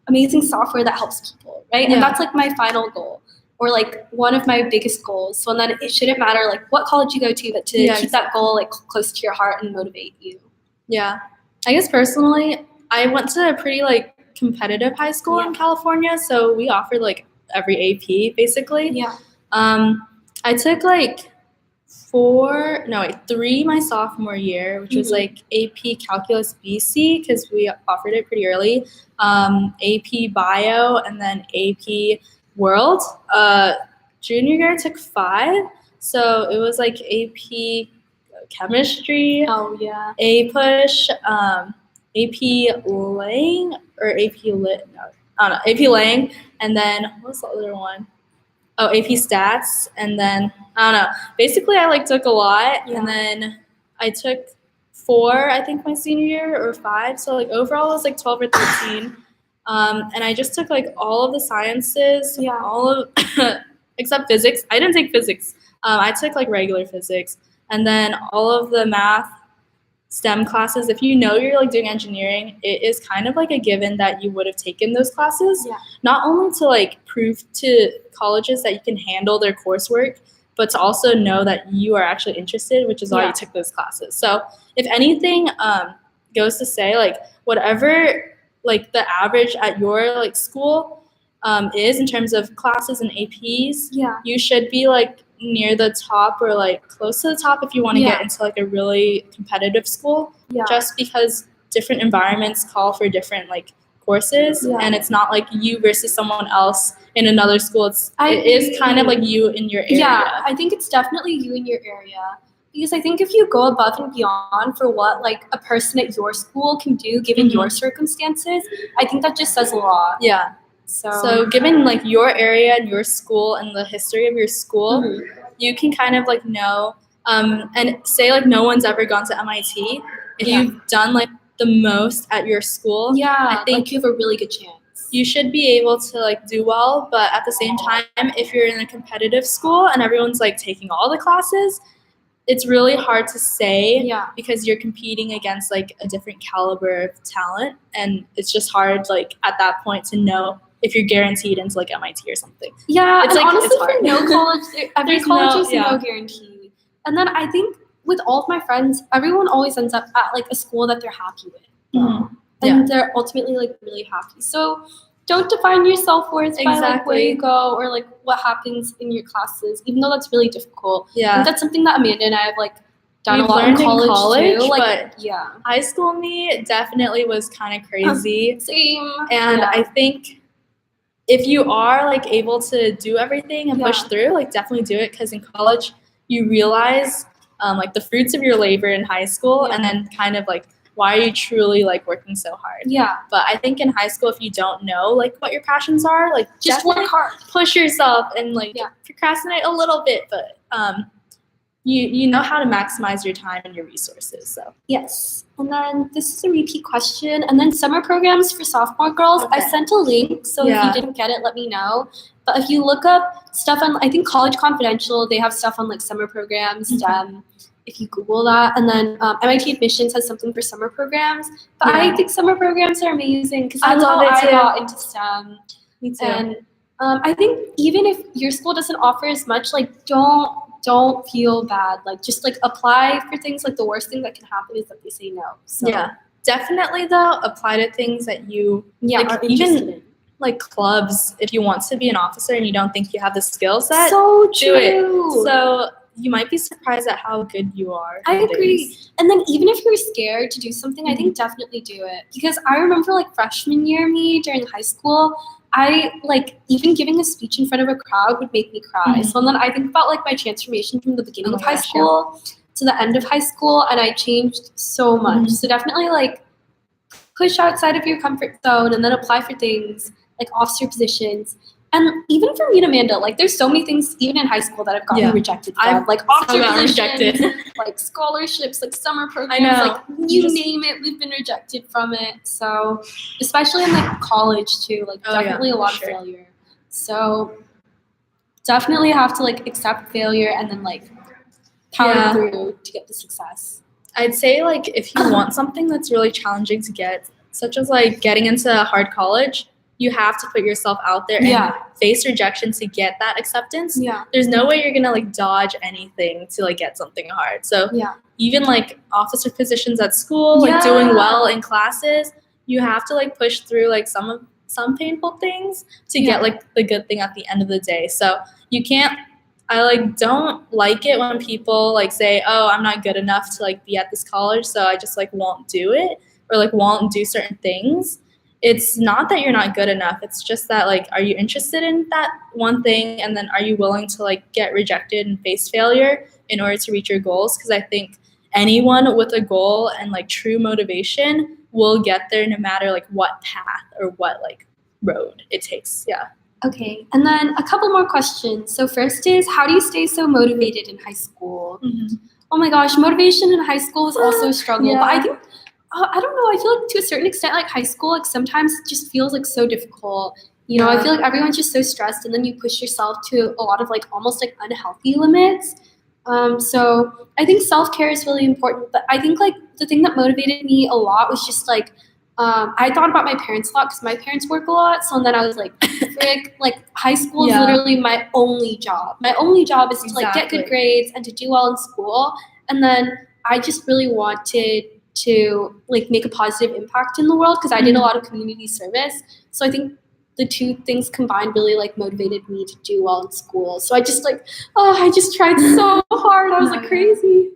amazing software that helps people, right? Yeah. And that's like my final goal or like one of my biggest goals. So then it shouldn't matter like what college you go to, but to keep that goal like close to your heart and motivate you. Yeah. I guess personally, I went to a pretty like competitive high school in California, so we offered like every AP basically. Yeah. I took like 3 my sophomore year, which was like AP Calculus BC because we offered it pretty early. AP Bio and then AP World. Junior year I took 5, so it was like AP Chemistry. Oh yeah. APUSH, AP Lang or AP Lit. No, I don't know. AP Lang, and then what was the other one? Oh, AP Stats, and then I don't know. Basically, I like took a lot, and then I took 4, I think, my senior year or 5. So like overall, it was like 12 or 13. And I just took like all of the sciences, all of except physics. I didn't take physics. I took like regular physics. And then all of the math, STEM classes, if you know you're like doing engineering, it is kind of like a given that you would have taken those classes. Yeah. Not only to like prove to colleges that you can handle their coursework, but to also know that you are actually interested, which is why you took those classes. So if anything goes to say like whatever like the average at your like school is in terms of classes and APs, you should be like near the top or like close to the top if you want to get into like a really competitive school, just because different environments call for different like courses and it's not like you versus someone else in another school. It is kind of like you in your area. Yeah, I think it's definitely you in your area. Because I think if you go above and beyond for what like a person at your school can do given your circumstances, I think that just says a lot. Yeah. So given like your area and your school and the history of your school, you can kind of like know and say like no one's ever gone to MIT. If you've done like the most at your school, I think like you have a really good chance. You should be able to like do well, but at the same time, if you're in a competitive school and everyone's like taking all the classes, it's really hard to say because you're competing against like a different caliber of talent, and it's just hard like at that point to know if you're guaranteed into like MIT or something. Yeah, it's and like honestly, it's hard. for no college, every There's college is no no guarantee. And then I think with all of my friends, everyone always ends up at like a school that they're happy with, and they're ultimately like really happy. So don't define your self-worth by like where you go or like what happens in your classes, even though that's really difficult. Yeah, and that's something that Amanda and I have like done We've a lot learned in college too. But high school me definitely was kind of crazy. Same. And I think if you are like able to do everything and push through, like definitely do it, because in college you realize like the fruits of your labor in high school, and then kind of like why are you truly like working so hard. But I think in high school, if you don't know like what your passions are, like just work hard, push yourself, and like procrastinate a little bit, but you know how to maximize your time and your resources. So yes. And then this is a repeat question. And then summer programs for sophomore girls. I sent a link, so if you didn't get it, let me know. But if you look up stuff on, I think College Confidential, they have stuff on like summer programs, STEM. If you Google that, and then MIT Admissions has something for summer programs. But I think summer programs are amazing because that's how I got into STEM. Me too. And I think even if your school doesn't offer as much, like don't feel bad. Like just like apply for things. Like the worst thing that can happen is that they say no. So definitely though, apply to things that you are interested in. like clubs if you want to be an officer and you don't think you have the skill set. So do it. true. So you might be surprised at how good you are. I agree. And then even if you're scared to do something, I think definitely do it. Because I remember like freshman year me during high school, I like even giving a speech in front of a crowd would make me cry. So then I think about like my transformation from the beginning of high school to the end of high school, and I changed so much. So definitely like push outside of your comfort zone and then apply for things like officer positions. And even for me and Amanda, like there's so many things even in high school that I've gotten rejected from. Like officer positions, like scholarships, like summer programs, like you name it, we've been rejected from it. So especially in like college too, like definitely a lot of failure. So definitely have to like accept failure and then like power through to get the success. I'd say like if you want something that's really challenging to get, such as like getting into a hard college, you have to put yourself out there and face rejection to get that acceptance. There's no way you're gonna like dodge anything to like get something hard. So even like officer positions at school, like doing well in classes, you have to like push through like some painful things to get like the good thing at the end of the day. So you can't. I like don't like it when people like say, "Oh, I'm not good enough to like be at this college, so I just like won't do it or like won't do certain things." It's not that you're not good enough. It's just that like, are you interested in that one thing, and then are you willing to like get rejected and face failure in order to reach your goals? Because I think anyone with a goal and like true motivation will get there no matter like what path or what like road it takes. Okay, and then a couple more questions. So first is, how do you stay so motivated in high school? Oh my gosh, motivation in high school is also a struggle. But I think, I don't know, I feel like to a certain extent, like high school, like sometimes it just feels like so difficult. You know, I feel like everyone's just so stressed, and then you push yourself to a lot of like almost like unhealthy limits. So I think self-care is really important. But I think like the thing that motivated me a lot was just like, I thought about my parents a lot because my parents work a lot. So then I was like, frick, like high school is literally my only job. My only job is to like get good grades and to do well in school. And then I just really wanted to like make a positive impact in the world because I did a lot of community service. So I think the two things combined really like motivated me to do well in school. So I just like, I just tried so hard. I was like crazy.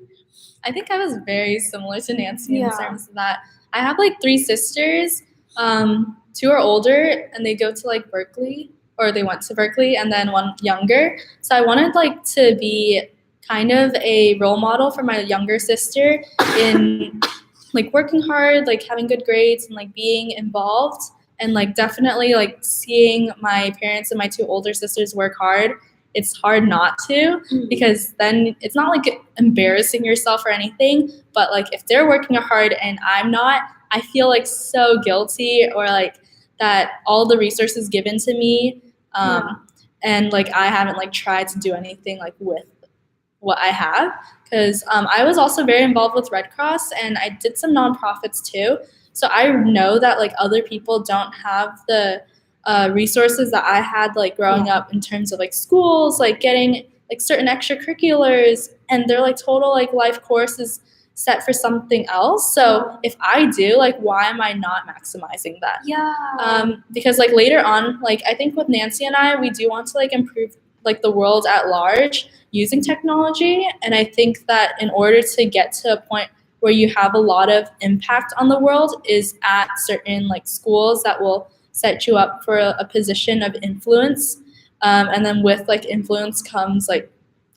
I think I was very similar to Nancy in terms of that. I have like 3 sisters. 2 are older and they go to like Berkeley, or they went to Berkeley, and then 1 younger. So I wanted like to be kind of a role model for my younger sister in like working hard, like having good grades and like being involved, and like definitely like seeing my parents and my 2 older sisters work hard. It's hard not to, because then it's not like embarrassing yourself or anything, but like if they're working hard and I'm not, I feel like so guilty, or like that all the resources given to me and like I haven't like tried to do anything like with what I have, because I was also very involved with Red Cross and I did some nonprofits too. So I know that like other people don't have the resources that I had like growing up in terms of like schools, like getting like certain extracurriculars, and they're like total like life courses set for something else. So if I do, like, why am I not maximizing that? Because like later on, like I think with Nancy and I, we do want to like improve like the world at large using technology. And I think that in order to get to a point where you have a lot of impact on the world is at certain like schools that will set you up for a position of influence. And then with like influence comes like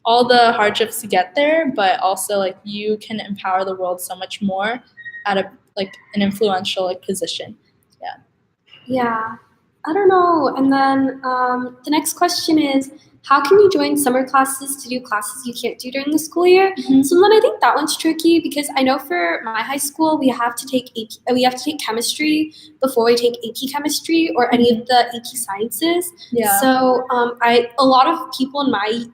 all the hardships to get there, but also like you can empower the world so much more at a like an influential like position. Yeah, I don't know. And then the next question is, how can you join summer classes to do classes you can't do during the school year? So then I think that one's tricky because I know for my high school we have to take chemistry before we take AP chemistry or any of the AP sciences. So a lot of people in my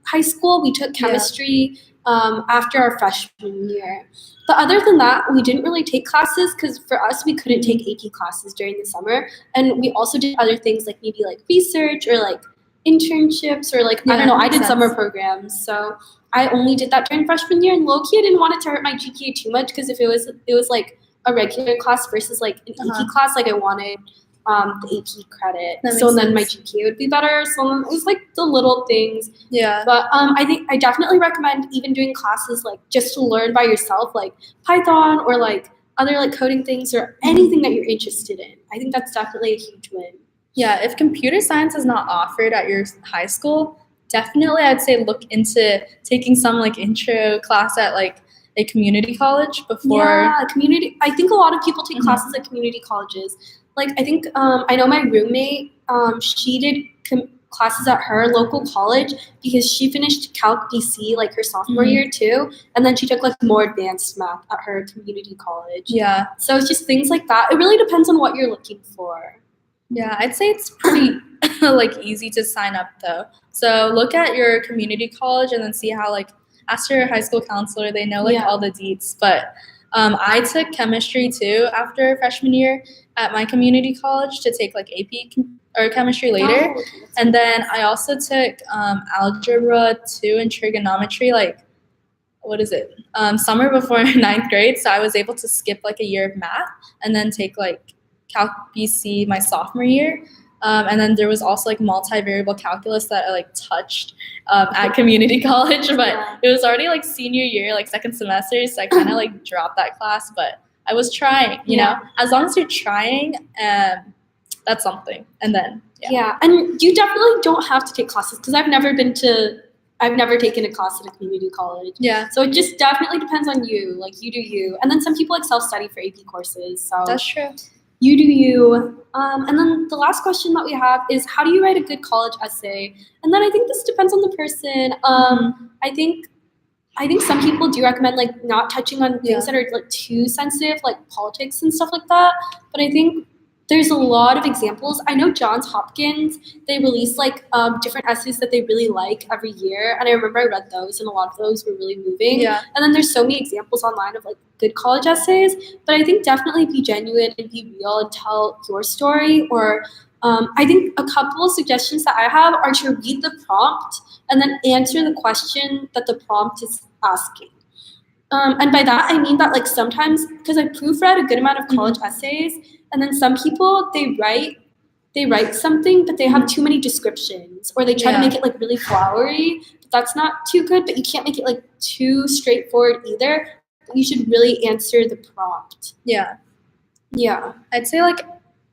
high school, we took chemistry after our freshman year. But other than that, we didn't really take classes because for us, we couldn't take AP classes during the summer. And we also did other things like maybe like research or like internships or like, I don't know, I did summer programs. So I only did that during freshman year. And low-key, I didn't want it to hurt my GPA too much because if it was like a regular class versus like an AP class, like I wanted the AP credit. That makes So then my sense. GPA would be better. So it was like the little things. Yeah. But I think I definitely recommend even doing classes like just to learn by yourself, like Python or like other like coding things or anything that you're interested in. I think that's definitely a huge win. Yeah, if computer science is not offered at your high school, definitely I'd say look into taking some like intro class at like a community college before. Yeah, community. I think a lot of people take Mhm. classes at community colleges. Like I think I know my roommate. She did classes at her local college because she finished Calc BC like her sophomore Mhm. year too, and then she took like more advanced math at her community college. Yeah. So it's just things like that. It really depends on what you're looking for. Yeah, I'd say it's pretty like easy to sign up though. So look at your community college and then see how like ask your high school counselor, they know like Yeah. all the deets. But I took chemistry too after freshman year at my community college to take like or chemistry later. Oh, okay, that's And nice. then I also took algebra 2 and trigonometry like what is it? Summer before ninth grade. So I was able to skip like a year of math and then take like Calc BC my sophomore year. And then there was also like multivariable calculus that I like touched at community college, but Yeah. it was already like senior year, like second semester. So I kind of like dropped that class, but I was trying, you know, as long as you're trying, that's something. And then, Yeah, and you definitely don't have to take classes because I've never taken a class at a community college. Yeah, So it just definitely depends on you. Like you do you. And then some people like self-study for AP courses. So that's true. you do you. And then the last question that we have is how do you write a good college essay? And then I think this depends on the person. I think some people do recommend like not touching on things that are like too sensitive, like politics and stuff like that. But I think there's a lot of examples. I know Johns Hopkins, they release like different essays that they really like every year. And I remember I read those and a lot of those were really moving. Yeah. And then there's so many examples online of like good college essays. But I think definitely be genuine and be real and tell your story. Or I think a couple of suggestions that I have are to read the prompt and then answer the question that the prompt is asking. And by that, I mean that like sometimes, because I proofread a good amount of college essays, and then some people, they write something, but they have too many descriptions, or they try to make it like really flowery, but that's not too good, but you can't make it like too straightforward either. You should really answer the prompt. Yeah. Yeah. I'd say like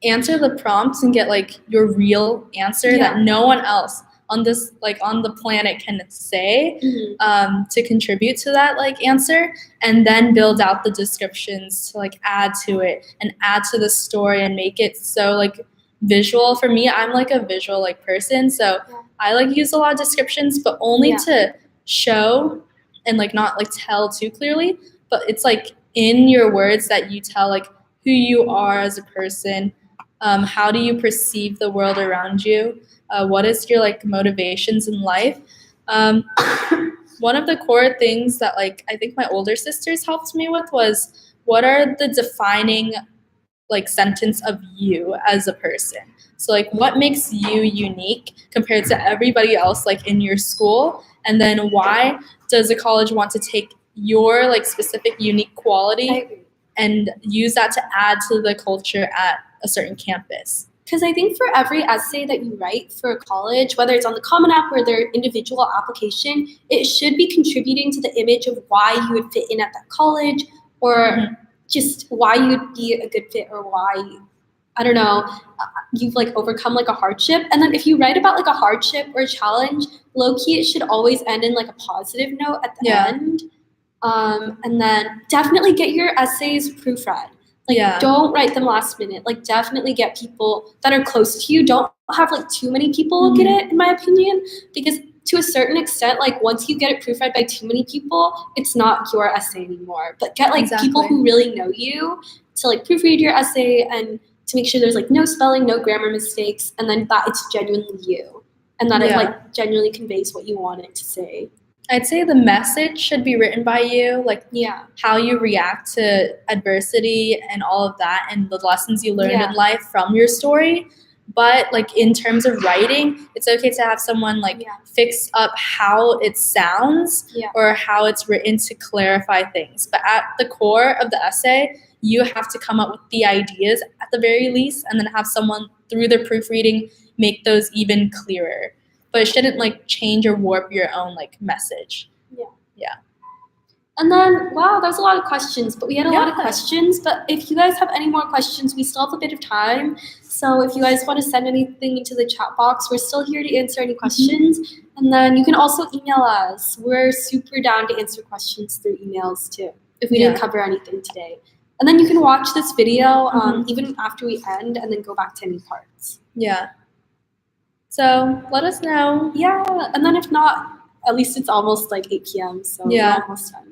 answer the prompts and get like your real answer that no one else on this like on the planet can say to contribute to that like answer, and then build out the descriptions to like add to it and add to the story and make it so like visual. For me, I'm like a visual like person, so I like use a lot of descriptions, but only to show and like not like tell too clearly, but it's like in your words that you tell like who you are as a person, how do you perceive the world around you, what is your like motivations in life. One of the core things that like I think my older sisters helped me with was what are the defining like sentence of you as a person. So like what makes you unique compared to everybody else like in your school, and then why does a college want to take your like specific unique quality and use that to add to the culture at a certain campus. Because I think for every essay that you write for a college, whether it's on the Common App or their individual application, it should be contributing to the image of why you would fit in at that college, or just why you'd be a good fit, or why, I don't know, you've like overcome like a hardship. And then if you write about like a hardship or a challenge, low-key, it should always end in like a positive note at the end. And then definitely get your essays proofread. Like, don't write them last minute. Like, definitely get people that are close to you. Don't have, like, too many people look at it, in my opinion. Because to a certain extent, like, once you get it proofread by too many people, it's not your essay anymore. But get, like, people who really know you to, like, proofread your essay and to make sure there's, like, no spelling, no grammar mistakes, and then that it's genuinely you. And that it, like, genuinely conveys what you want it to say. I'd say the message should be written by you, like how you react to adversity and all of that and the lessons you learned in life from your story. But like in terms of writing, it's okay to have someone like fix up how it sounds or how it's written to clarify things. But at the core of the essay, you have to come up with the ideas at the very least, and then have someone through their proofreading make those even clearer. But it shouldn't like change or warp your own like message. And then, wow, that was a lot of questions, but we had a lot of Yeah. questions. But if you guys have any more questions, we still have a bit of time. So if you guys want to send anything into the chat box, we're still here to answer any questions. And then you can also email us. We're super down to answer questions through emails too, if we didn't cover anything today. And then you can watch this video even after we end and then go back to any parts. Yeah. So let us know. Yeah, and then if not, at least it's almost like 8 p.m. So Yeah. we're almost done.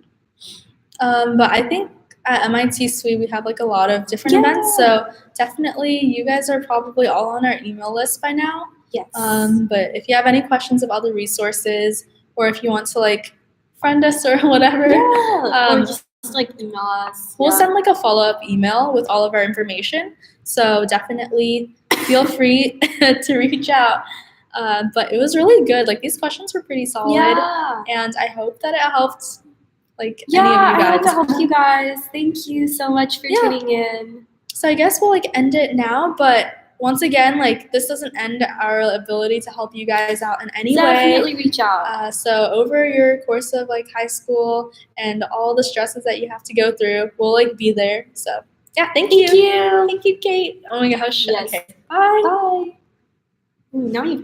But I think at MIT SWE we have like a lot of different events, so definitely you guys are probably all on our email list by now. Yes. But if you have any questions about the resources, or if you want to like friend us or whatever, or just like email us. we'll send like a follow-up email with all of our information. So definitely feel free to reach out. But it was really good. Like these questions were pretty solid, and I hope that it helped. Like any of you guys. I hope to help you guys. Thank you so much for tuning in. So I guess we'll like end it now, but once again, like this doesn't end our ability to help you guys out in any way. Definitely reach out. So over your course of like high school and all the stresses that you have to go through, we'll like be there. So yeah, thank you. Thank you, Kate. Oh my gosh. Yes. Okay. Bye. Bye. Ooh, now you